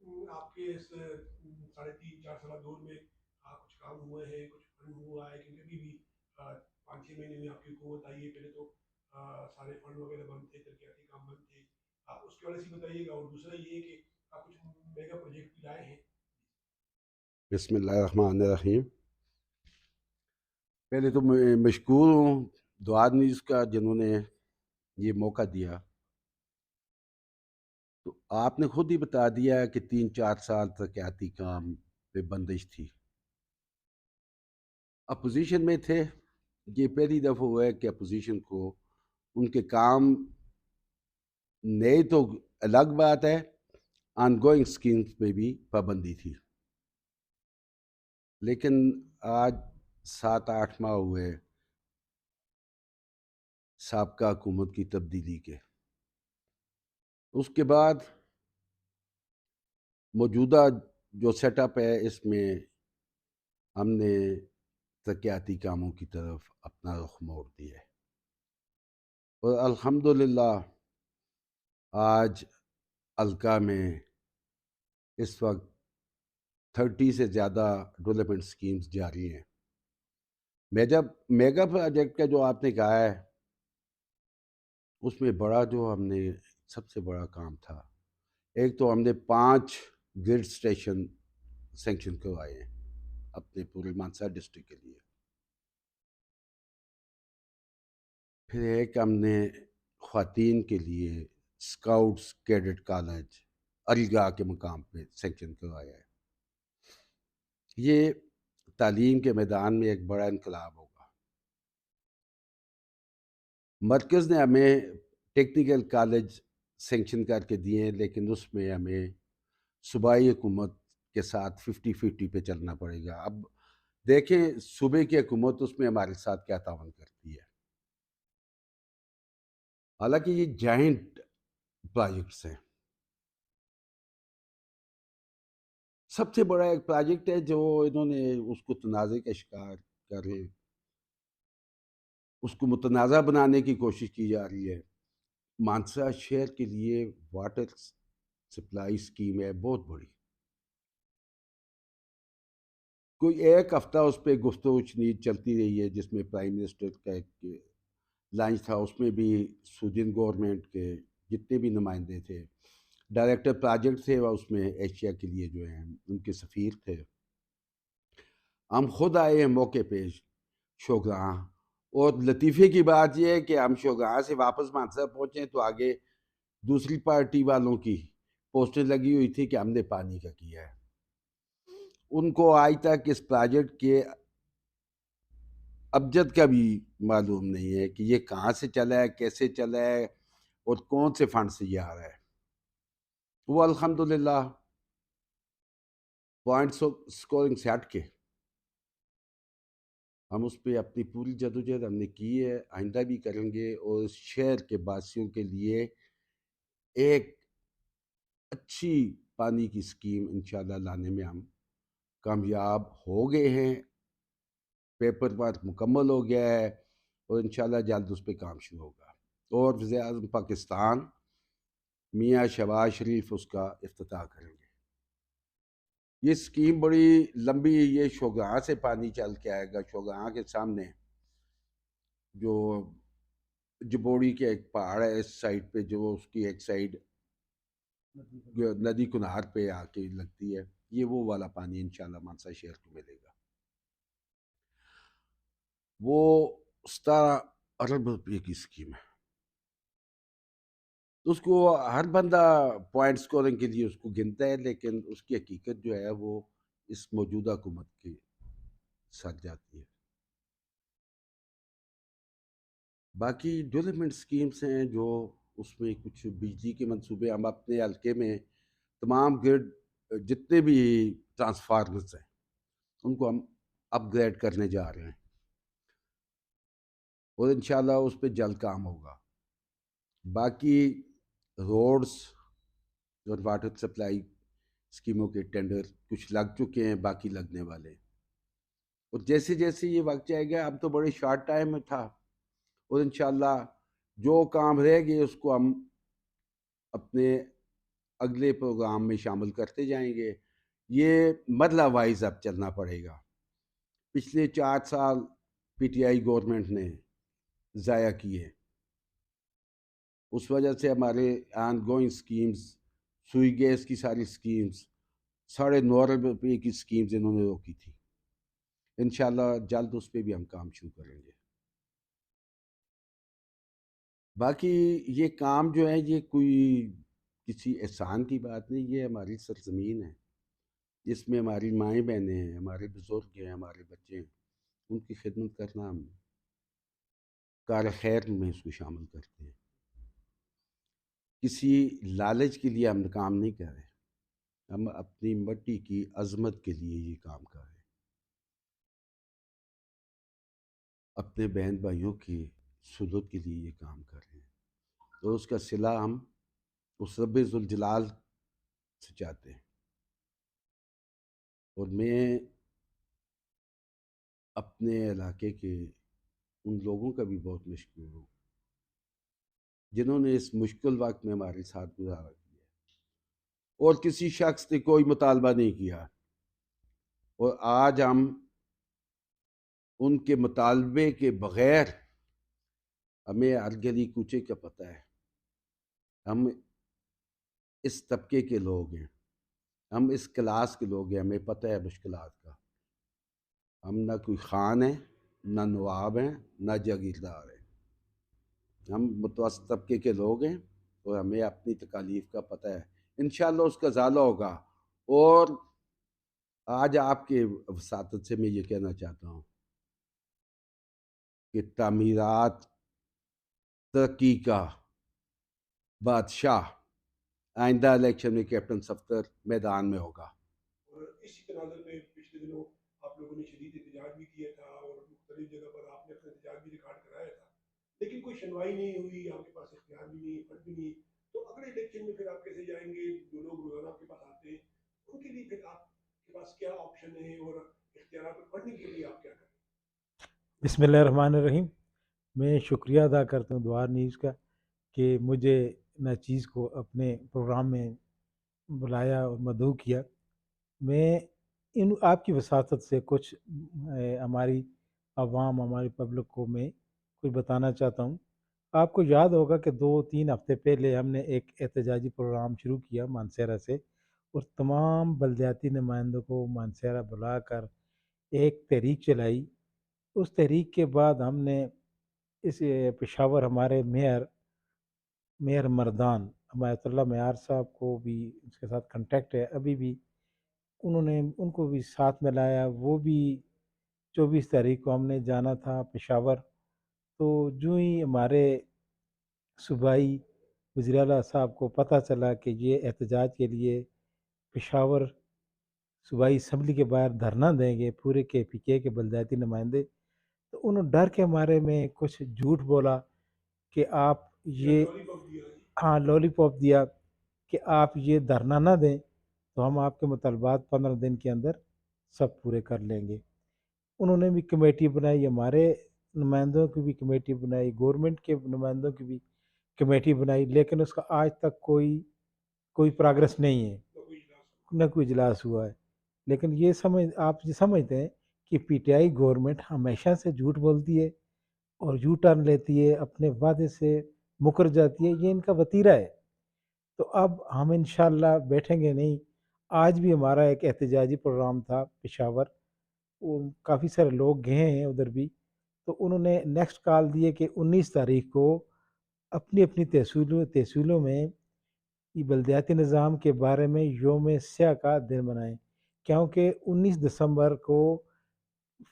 آپ کے اس 3.5-4 سالہ دور میں کچھ کام ہوئے ہیں، کچھ فنڈ ہوا ہے؟ کیونکہ ابھی بھی 5-6 مہینے میں آپ کی حکومت آئی ہے، پہلے تو سارے فنڈ وغیرہ بند تھے، ترقیاتی کام بند تھے. آپ اس کے حوالے سے بتائیے گا. اور دوسرا یہ ہے کہ آپ کچھ میگا پروجیکٹ بھی لائے ہیں. بسم اللہ الرحمن الرحیم. پہلے تو میں مشکور ہوں دعا نیوز کا جنہوں نے یہ موقع دیا. تو آپ نے خود ہی بتا دیا کہ 3-4 سال ترقیاتی کام پہ بندش تھی. اپوزیشن میں تھے. یہ پہلی دفعہ ہوا ہے کہ اپوزیشن کو ان کے کام نئے تو الگ بات ہے، آن گوئنگ اسکیمز پہ بھی پابندی تھی. لیکن آج 7-8 ماہ ہوئے سابقہ حکومت کی تبدیلی کے. اس کے بعد موجودہ جو سیٹ اپ ہے اس میں ہم نے ترقیاتی کاموں کی طرف اپنا رخ موڑ دیا ہے. اور الحمدللہ آج حلقہ میں اس وقت 30 سے زیادہ ڈیولپمنٹ سکیمز جاری ہیں. میگا پروجیکٹ کا جو آپ نے کہا ہے اس میں بڑا جو ہم نے سب سے بڑا کام تھا، ایک تو ہم نے 5 گریڈ اسٹیشن سینکشن کروائے ہیں اپنے پورے مانسا ڈسٹرکٹ کے لیے. پھر ایک ہم نے خواتین کے لیے اسکاؤٹس کیڈٹ کالج علیگاہ کے مقام پہ سینکشن کروایا ہے. یہ تعلیم کے میدان میں ایک بڑا انقلاب ہوگا. مرکز نے ہمیں ٹیکنیکل کالج سینکشن کر کے دیے ہیں، لیکن اس میں ہمیں صوبائی حکومت کے ساتھ 50-50 پہ چلنا پڑے گا. اب دیکھیں صوبے کی حکومت اس میں ہمارے ساتھ کیا تعاون کرتی ہے. حالانکہ یہ جائنٹ پروجیکٹس ہیں. سب سے بڑا ایک پروجیکٹ ہے جو انہوں نے اس کو تنازع کا شکار کر رہے ہیں، اس کو متنازع بنانے کی کوشش کی جا رہی ہے. مانسا شہر کے لیے واٹر سپلائی اسکیم ہے بہت بڑی. کوئی ایک ہفتہ اس پہ گفتگو شنید چلتی رہی ہے جس میں پرائم منسٹر کا ایک لانچ تھا. اس میں بھی سوڈین گورنمنٹ کے جتنے بھی نمائندے تھے، ڈائریکٹر پروجیکٹ تھے، اس میں ایشیا کے لیے جو ہیں ان کے سفیر تھے. ہم خود آئے ہیں موقع پہ شوگراں. اور لطیفے کی بات یہ ہے کہ ہم شوگراں سے واپس مانسا پہنچے تو آگے دوسری پارٹی والوں کی پوسٹیں لگی ہوئی تھی کہ ہم نے پانی کا کیا ہے. ان کو آج تک اس پروجیکٹ کے ابجد کا بھی معلوم نہیں ہے کہ یہ کہاں سے چلا ہے، کیسے چلا ہے اور کون سے فنڈ سے یہ آ رہا ہے. وہ الحمدللہ پوائنٹس اسکورنگ سے ہٹ کے ہم اس پہ اپنی پوری جدوجہد ہم نے کی ہے، آئندہ بھی کریں گے. اور اس شہر کے باسیوں کے لیے ایک اچھی پانی کی اسکیم انشاءاللہ لانے میں ہم کامیاب ہو گئے ہیں. پیپر ورک مکمل ہو گیا ہے اور انشاءاللہ جلد اس پہ کام شروع ہوگا. اور وزیر اعظم پاکستان میاں شہباز شریف اس کا افتتاح کریں گے. یہ اسکیم بڑی لمبی، یہ شوگراں سے پانی چل کے آئے گا. شوگراں کے سامنے جو جبوڑی کے ایک پہاڑ ہے اس سائڈ پہ، جو اس کی ایک سائڈ ندی کنہار پہ آ کے لگتی ہے، یہ وہ والا پانی انشاءاللہ مانسا شہر کو ملے گا. وہ 17 ارب روپے کی اسکیم ہے. اس کو ہر بندہ پوائنٹ سکورنگ کے لیے اس کو گنتا ہے، لیکن اس کی حقیقت جو ہے وہ اس موجودہ حکومت کے ساتھ جاتی ہے. باقی ڈیولپمنٹ سکیمز ہیں جو اس میں کچھ بجلی کے منصوبے ہم اپنے حلقے میں تمام گریڈ جتنے بھی ٹرانسفارمرز ہیں ان کو ہم اپ گریڈ کرنے جا رہے ہیں اور انشاءاللہ اس پہ جلد کام ہوگا. باقی روڈز اور واٹر سپلائی اسکیموں کے ٹینڈر کچھ لگ چکے ہیں، باقی لگنے والے. اور جیسے جیسے یہ وقت جائے گا، اب تو بڑے شارٹ ٹائم میں تھا، اور انشاءاللہ جو کام رہ گئے اس کو ہم اپنے اگلے پروگرام میں شامل کرتے جائیں گے. یہ مرحلہ وائز اب چلنا پڑے گا. پچھلے 4 سال پی ٹی آئی گورنمنٹ نے ضائع کیے. اس وجہ سے ہمارے آن گوئنگ سکیمز، سوئی گیس کی ساری سکیمز، 9.5 روپے کی سکیمز انہوں نے روکی تھی. انشاءاللہ جلد اس پہ بھی ہم کام شروع کریں گے. باقی یہ کام جو ہے یہ کوئی کسی احسان کی بات نہیں، یہ ہماری سرزمین ہے جس میں ہماری مائیں بہنیں ہیں، ہمارے بزرگ ہیں، ہمارے بچے ہیں. ان کی خدمت کرنا ہم کار خیر میں اس کو شامل کرتے ہیں. کسی لالچ کے لیے ہم کام نہیں کر رہے، ہم اپنی مٹی کی عظمت کے لیے یہ کام کر رہے ہیں، اپنے بہن بھائیوں کی سہولت کے لیے یہ کام کر رہے ہیں. تو اس کا صلہ ہم اس رب ذوالجلال سے چاہتے ہیں. اور میں اپنے علاقے کے ان لوگوں کا بھی بہت مشکور ہوں جنہوں نے اس مشکل وقت میں ہمارے ساتھ گزارا کیا، اور کسی شخص نے کوئی مطالبہ نہیں کیا. اور آج ہم ان کے مطالبے کے بغیر، ہمیں ہر گلی کوچے کا پتہ ہے، ہم اس طبقے کے لوگ ہیں، ہم اس کلاس کے لوگ ہیں، ہمیں پتہ ہے مشکلات کا. ہم نہ کوئی خان ہیں، نہ نواب ہیں، نہ جاگیردار ہیں. ہم متوسط طبقے کے لوگ ہیں اور ہمیں اپنی تکالیف کا پتہ ہے. انشاءاللہ اس کا ازالہ ہوگا. اور آج آپ کے وساطت سے میں یہ کہنا چاہتا ہوں کہ تعمیرات ترقی کا بادشاہ آئندہ الیکشن میں کیپٹن صفدر میدان میں ہوگا. اور اسی تناظر میں پچھلے دنوں آپ لوگوں نے شدید احتجاج بھی کیا تھا اور مختلف جگہ پر آپ نے اپنا احتجاج بھی ریکارڈ کرایا تھا، لیکن کوئی سنوائی نہیں ہوئی، آپ کے پاس اختیار بھی نہیں، فنڈ بھی نہیں. تو اگلے الیکشن میں پھر آپ کیسے جائیں گے؟ جو لوگ روزانہ آپ کے پاس آتے ہیں ان کے لیے پھر آپ کے پاس کیا آپشن ہے، اور اختیارات کو پڑھنے کے لیے آپ کیا کریں؟ بسم اللہ الرحمن الرحیم. میں شکریہ ادا کرتا ہوں دوار نیوز کا کہ مجھے ناچیز کو اپنے پروگرام میں بلایا اور مدعو کیا. میں آپ کی وساطت سے کچھ ہماری عوام، ہماری پبلک کو میں کچھ بتانا چاہتا ہوں. آپ کو یاد ہوگا کہ 2-3 ہفتے پہلے ہم نے ایک احتجاجی پروگرام شروع کیا مانسہرہ سے، اور تمام بلدیاتی نمائندوں کو مانسہرہ بلا کر ایک تحریک چلائی. اس تحریک کے بعد ہم نے اس پشاور ہمارے میئر مردان حمایت اللہ معیار صاحب کو بھی اس کے ساتھ کنٹیکٹ ہے ابھی بھی، ان کو بھی ساتھ میں لایا. وہ بھی 24 تاریخ کو ہم نے جانا تھا پشاور. تو جو ہی ہمارے صوبائی وزیر اعلیٰ صاحب کو پتہ چلا کہ یہ احتجاج کے لیے پشاور صوبائی اسمبلی کے باہر دھرنا دیں گے پورے KPK کے بلدیاتی نمائندے، تو انہوں ڈر کے مارے میں کچھ جھوٹ بولا کہ آپ یہ ہاں لولی پاپ دیا کہ آپ یہ دھرنا نہ دیں تو ہم آپ کے مطالبات 15 دن کے اندر سب پورے کر لیں گے. انہوں نے بھی کمیٹی بنائی، ہمارے نمائندوں کی بھی کمیٹی بنائی، گورنمنٹ کے نمائندوں کی بھی کمیٹی بنائی، لیکن اس کا آج تک کوئی پروگرس نہیں ہے، نہ کوئی اجلاس ہوا ہے. لیکن یہ آپ یہ سمجھتے ہیں کہ PTI گورنمنٹ ہمیشہ سے جھوٹ بولتی ہے اور یو ٹرن لیتی ہے، اپنے وعدے سے مکر جاتی ہے، یہ ان کا وتیرہ ہے. تو اب ہم انشاءاللہ بیٹھیں گے نہیں. آج بھی ہمارا ایک احتجاجی پروگرام تھا پشاور، وہ کافی سارے لوگ گئے ہیں ادھر بھی. تو انہوں نے نیکسٹ کال دیے کہ 19 تاریخ کو اپنی اپنی تحصیلوں میں یہ بلدیاتی نظام کے بارے میں یوم سیاہ کا دن منائیں، کیونکہ 19 دسمبر کو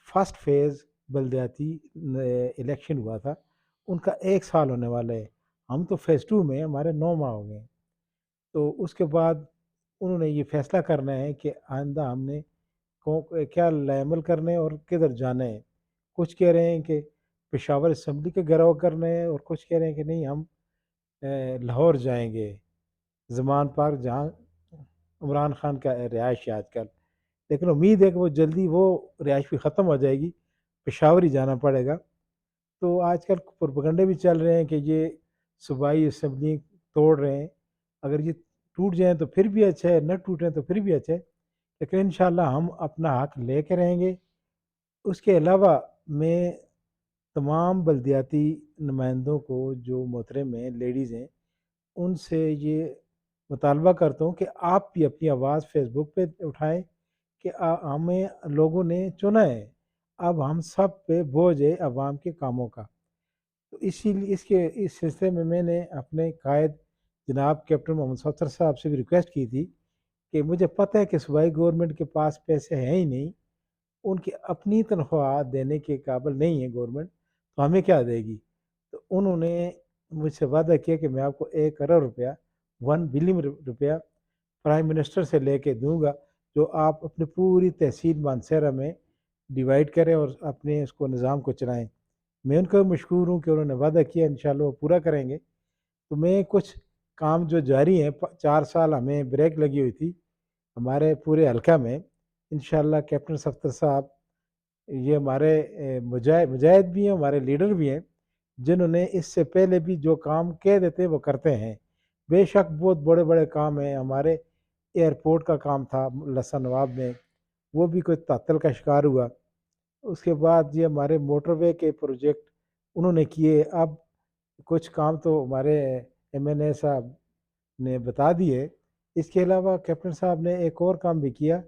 فرسٹ فیز بلدیاتی الیکشن ہوا تھا، ان کا 1 سال ہونے والا ہے. ہم تو فیز 2 میں، ہمارے 9 ماہ ہو گئے. تو اس کے بعد انہوں نے یہ فیصلہ کرنا ہے کہ آئندہ ہم نے کیا عمل کرنے ہیں اور کدھر جانا ہے. کچھ کہہ رہے ہیں کہ پشاور اسمبلی کے گھیراؤ کرنا ہے، اور کچھ کہہ رہے ہیں کہ نہیں ہم لاہور جائیں گے، زمان پارک جہاں عمران خان کا رہائش ہے آج کل. لیکن امید ہے کہ وہ جلدی وہ رہائش بھی ختم ہو جائے گی، پشاور ہی جانا پڑے گا. تو آج کل پروپیگنڈے بھی چل رہے ہیں کہ یہ صوبائی اسمبلی توڑ رہے ہیں. اگر یہ ٹوٹ جائیں تو پھر بھی اچھا ہے، نہ ٹوٹیں تو پھر بھی اچھا ہے، لیکن انشاءاللہ ہم اپنا حق لے کے رہیں گے۔ اس کے علاوہ میں تمام بلدیاتی نمائندوں کو جو محترم ہیں، لیڈیز ہیں، ان سے یہ مطالبہ کرتا ہوں کہ آپ بھی اپنی آواز فیس بک پہ اٹھائیں کہ ہمیں لوگوں نے چنا ہے، اب ہم سب پہ بوجھ ہے عوام کے کاموں کا۔ تو اسی لیے اس سلسلے میں نے اپنے قائد جناب کیپٹن محمد صفدر صاحب سے بھی ریکویسٹ کی تھی کہ مجھے پتہ ہے کہ صوبائی گورنمنٹ کے پاس پیسے ہیں ہی نہیں، ان کی اپنی تنخواہ دینے کے قابل نہیں ہے گورنمنٹ، تو ہمیں کیا دے گی؟ تو انہوں نے مجھ سے وعدہ کیا کہ میں آپ کو 1 کروڑ روپیہ 1 بلین روپیہ پرائم منسٹر سے لے کے دوں گا، جو آپ اپنی پوری تحصیل مانسہرہ میں ڈیوائیڈ کریں اور اپنے اس کو نظام کو چلائیں۔ میں ان کا مشکور ہوں کہ انہوں نے وعدہ کیا، انشاءاللہ وہ پورا کریں گے۔ تو میں کچھ کام جو جاری ہیں، 4 سال ہمیں بریک لگی ہوئی تھی ہمارے پورے حلقہ میں، انشاءاللہ کیپٹن صفدر صاحب یہ ہمارے مجاہد بھی ہیں، ہمارے لیڈر بھی ہیں، جنہوں نے اس سے پہلے بھی جو کام کہہ دیتے وہ کرتے ہیں۔ بے شک بہت بڑے بڑے کام ہیں، ہمارے ایئرپورٹ کا کام تھا لسا نواب میں، وہ بھی کوئی تعطل کا شکار ہوا۔ اس کے بعد یہ ہمارے موٹر وے کے پروجیکٹ انہوں نے کیے۔ اب کچھ کام تو ہمارے ایم این اے صاحب نے بتا دیے۔ اس کے علاوہ کیپٹن صاحب نے ایک اور کام بھی کیا،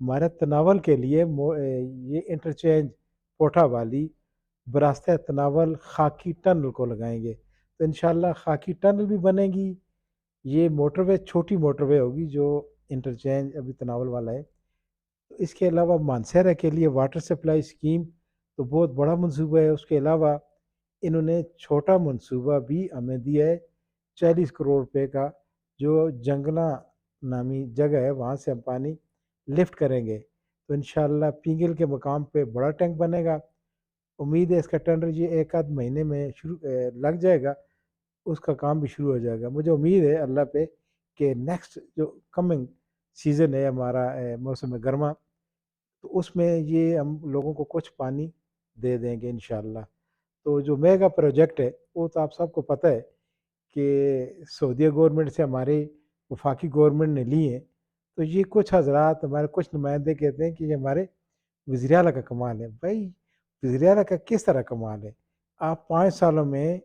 ہمارے تناول کے لیے یہ انٹرچینج کوٹھا والی براستہ تناول خاکی ٹنل کو لگائیں گے، تو انشاءاللہ خاکی ٹنل بھی بنے گی۔ یہ موٹر وے چھوٹی موٹر وے ہوگی جو انٹرچینج ابھی تناول والا ہے۔ اس کے علاوہ مانسہرہ کے لیے واٹر سپلائی اسکیم تو بہت بڑا منصوبہ ہے۔ اس کے علاوہ انہوں نے چھوٹا منصوبہ بھی ہمیں دیا ہے 40 کروڑ روپے کا، جو جنگلا نامی جگہ ہے وہاں سے ہم پانی لفٹ کریں گے، تو انشاءاللہ پینگل کے مقام پہ بڑا ٹینک بنے گا۔ امید ہے اس کا ٹینڈر یہ 1 آدھ مہینے میں شروع لگ جائے گا، اس کا کام بھی شروع ہو جائے گا۔ مجھے امید ہے اللہ پہ کہ نیکسٹ جو کمنگ سیزن ہے ہمارا موسم گرما، تو اس میں یہ ہم لوگوں کو کچھ پانی دے دیں گے انشاءاللہ۔ تو جو میگا پروجیکٹ ہے وہ تو آپ سب کو پتہ ہے کہ سعودیہ گورنمنٹ سے ہمارے وفاقی گورنمنٹ نے لی ہیں، تو یہ کچھ حضرات ہمارے کچھ نمائندے کہتے ہیں کہ یہ ہمارے وزیر اعلیٰ کا کمال ہے۔ بھائی وزیر اعلیٰ کا کس طرح کمال ہے؟ آپ 5 سالوں میں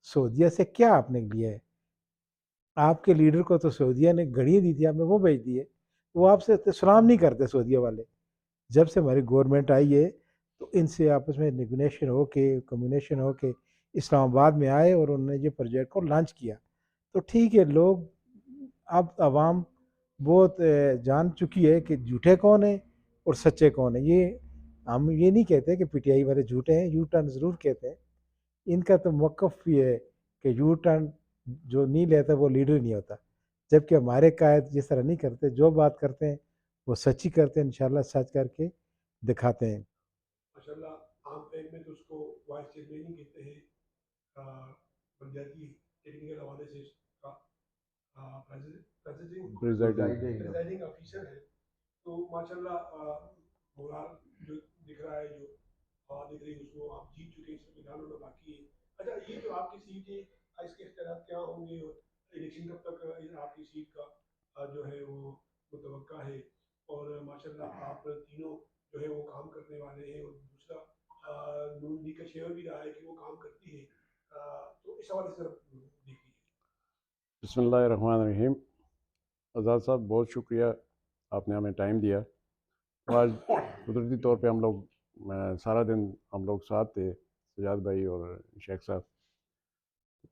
سعودیہ سے کیا آپ نے لیا ہے؟ آپ کے لیڈر کو تو سعودیہ نے گھڑی دی تھی، آپ نے وہ بھیج دی ہے، وہ آپ سے سلام نہیں کرتے سعودیہ والے۔ جب سے ہماری گورنمنٹ آئی ہے تو ان سے آپس میں نیگونیشن ہو کے کمیونیشن ہو کے اسلام آباد میں آئے اور انہوں نے یہ پروجیکٹ کو لانچ کیا۔ تو ٹھیک ہے، لوگ اب عوام بہت جان چکی ہے کہ جھوٹے کون ہیں اور سچے کون ہیں۔ یہ ہم یہ نہیں کہتے کہ پی ٹی آئی والے جھوٹے ہیں، یو ٹرن ضرور کہتے ہیں۔ ان کا تو موقف بھی ہے کہ یو ٹرن جو نہیں لیتا وہ لیڈر نہیں ہوتا، جبکہ ہمارے قائد جس طرح نہیں کرتے، جو بات کرتے ہیں وہ سچی کرتے ہیں، انشاءاللہ سچ کر کے دکھاتے ہیں۔ ماشاءاللہ عام ٹائم میں تو اس کو وائس چیئرمین ہی کہتے ہیں، بلدیاتی ٹیکنیکل حوالے سے اس کا پریزائڈنگ آفیسر ہے۔ تو ماشاءاللہ مورال جو دکھ رہا ہے، جو ہوا دکھ رہی ہے، اس کو آپ جیت چکے ہیں، سنویدھان ہونا باقی ہے۔ اچھا، یہ جو آپ کی سیٹ ہے، اس کے اختیارات کیا ہوں گے اور الیکشن کب تک آپ کی سیٹ کا جو ہے وہ متوقع ہے؟ اور ماشاءاللہ آپ تینوں جو ہے وہ کام کرنے والے ہیں، اور دوسرا نون لیگ کا شیئر بھی رہا ہے کہ وہ کام کرتی ہے، تو اس حوالے سے دیکھیے۔ بسم اللہ الرحمن الرحیم۔ آزاد صاحب بہت شکریہ، آپ نے ہمیں ٹائم دیا۔ آج قدرتی طور پہ ہم لوگ سارا دن ہم لوگ ساتھ تھے، سجاد بھائی اور شیخ صاحب۔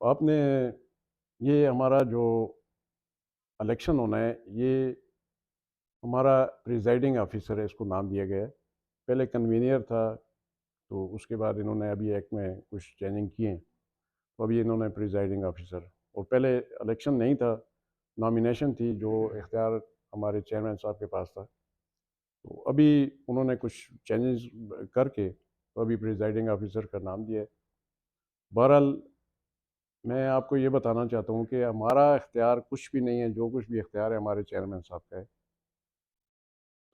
آپ نے یہ ہمارا جو الیکشن ہونا ہے، یہ ہمارا پریزائڈنگ آفیسر ہے، اس کو نام دیا گیا ہے۔ پہلے کنوینئر تھا، تو اس کے بعد انہوں نے ابھی ایک میں کچھ چینجنگ کیے ہیں، تو ابھی انہوں نے پریزائڈنگ آفیسر، اور پہلے الیکشن نہیں تھا، نامینیشن تھی، جو اختیار ہمارے چیئرمین صاحب کے پاس تھا۔ تو ابھی انہوں نے کچھ چینجز کر کے تو ابھی پریزائڈنگ آفیسر کا نام دیا ہے۔ بہرحال میں آپ کو یہ بتانا چاہتا ہوں کہ ہمارا اختیار کچھ بھی نہیں ہے، جو کچھ بھی اختیار ہے ہمارے چیئرمین صاحب کا ہے۔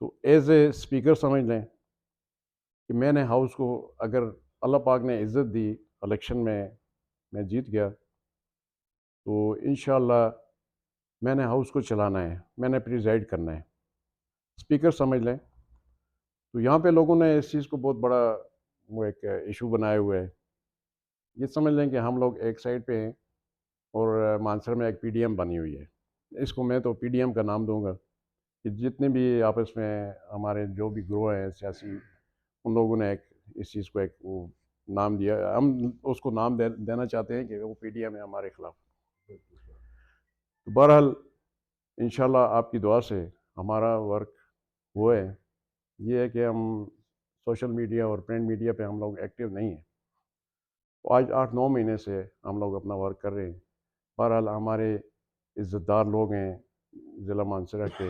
تو ایز اے اسپیکر سمجھ لیں کہ میں نے ہاؤس کو، اگر اللہ پاک نے عزت دی، الیکشن میں میں جیت گیا، تو انشاءاللہ میں نے ہاؤس کو چلانا ہے، میں نے پریزائڈ کرنا ہے، اسپیکر سمجھ لیں۔ تو یہاں پہ لوگوں نے اس چیز کو بہت بڑا وہ ایک ایشو بنائے ہوئے ہے۔ یہ سمجھ لیں کہ ہم لوگ ایک سائڈ پہ ہیں اور مانسر میں ایک پی ڈی ایم بنی ہوئی ہے۔ اس کو میں تو پی ڈی ایم کا نام دوں گا کہ جتنے بھی آپس میں ہمارے جو بھی گروہ ہیں سیاسی، ان لوگوں نے ایک اس چیز کو ایک وہ نام دیا، ہم اس کو نام دینا چاہتے ہیں کہ وہ پی ڈی ایم ہے ہمارے خلاف۔ تو بہرحال انشاءاللہ آپ کی دعا سے ہمارا ورک وہ ہے، یہ ہے کہ ہم سوشل میڈیا اور پرنٹ میڈیا پہ ہم لوگ ایکٹیو نہیں ہیں۔ آج 8-9 مہینے سے ہم لوگ اپنا ورک کر رہے ہیں۔ بہرحال ہمارے عزت دار لوگ ہیں ضلع مانسہرہ کے،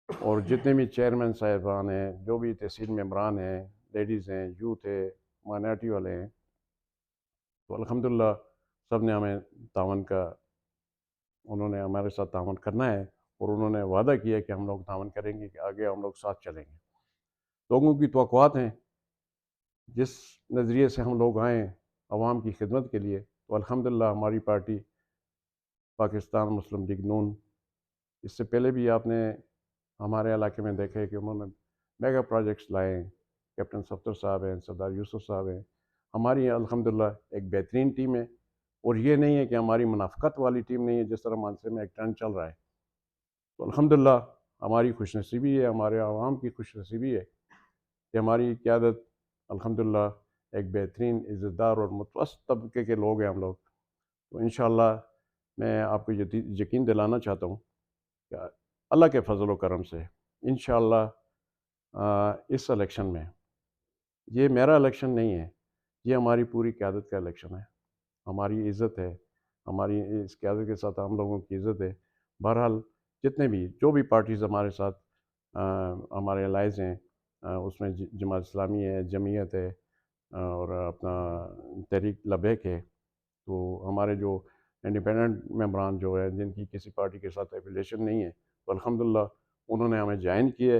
اور جتنے بھی چیئرمین صاحبان ہیں، جو بھی تحصیل ممبران ہیں، لیڈیز ہیں، یوتھ ہے، مائنارٹی والے ہیں، تو الحمدللہ سب نے ہمیں تعاون کا، انہوں نے ہمارے ساتھ تعاون کرنا ہے، اور انہوں نے وعدہ کیا کہ ہم لوگ تعاون کریں گے، کہ آگے ہم لوگ ساتھ چلیں گے۔ لوگوں کی توقعات ہیں، جس نظریے سے ہم لوگ آئیں عوام کی خدمت کے لیے، تو الحمدللہ ہماری پارٹی پاکستان مسلم لیگ نون، اس سے پہلے بھی آپ نے ہمارے علاقے میں دیکھا ہے کہ انہوں نے میگا پروجیکٹس لائے ہیں، کیپٹن صفدر صاحب ہیں، سردار یوسف صاحب ہیں، ہماری الحمدللہ ایک بہترین ٹیم ہے، اور یہ نہیں ہے کہ ہماری منافقت والی ٹیم نہیں ہے جس طرح مانسہرہ میں ایک ٹرینڈ چل رہا ہے۔ تو الحمدللہ ہماری خوش نصیبی ہے، ہمارے عوام کی خوش نصیبی ہے کہ ہماری قیادت الحمدللہ ایک بہترین عزت دار اور متوسط طبقے کے لوگ ہیں ہم لوگ۔ تو انشاءاللہ میں آپ کو یقین دلانا چاہتا ہوں کہ اللہ کے فضل و کرم سے انشاءاللہ اس الیکشن میں، یہ میرا الیکشن نہیں ہے، یہ ہماری پوری قیادت کا الیکشن ہے، ہماری عزت ہے، ہماری اس قیادت کے ساتھ ہم لوگوں کی عزت ہے۔ بہرحال جتنے بھی جو بھی پارٹیز ہمارے ساتھ ہمارے الائز ہیں، اس میں جماعت اسلامی ہے، جمعیت ہے، اور اپنا تحریک لبیک ہے، تو ہمارے جو انڈیپینڈنٹ ممبران جو ہے جن کی کسی پارٹی کے ساتھ ایفیلیشن نہیں ہے، تو الحمدللہ انہوں نے ہمیں جوائن کیے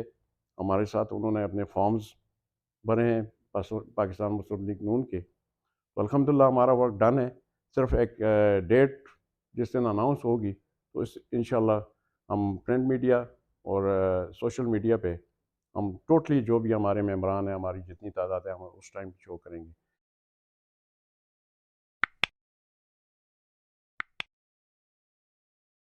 ہمارے ساتھ، انہوں نے اپنے فارمز بھرے ہیں پاکستان مسلم لیگ نون کے، تو الحمدللہ ہمارا ورک ڈن ہے۔ صرف ایک ڈیٹ جس دن اناؤنس ہوگی، تو انشاءاللہ ہم پرنٹ میڈیا اور سوشل میڈیا پہ ہم ٹوٹلی جو بھی ہمارے ممبران ہیں، ہماری جتنی تعداد ہے، ہم اس ٹائم شو کریں گے۔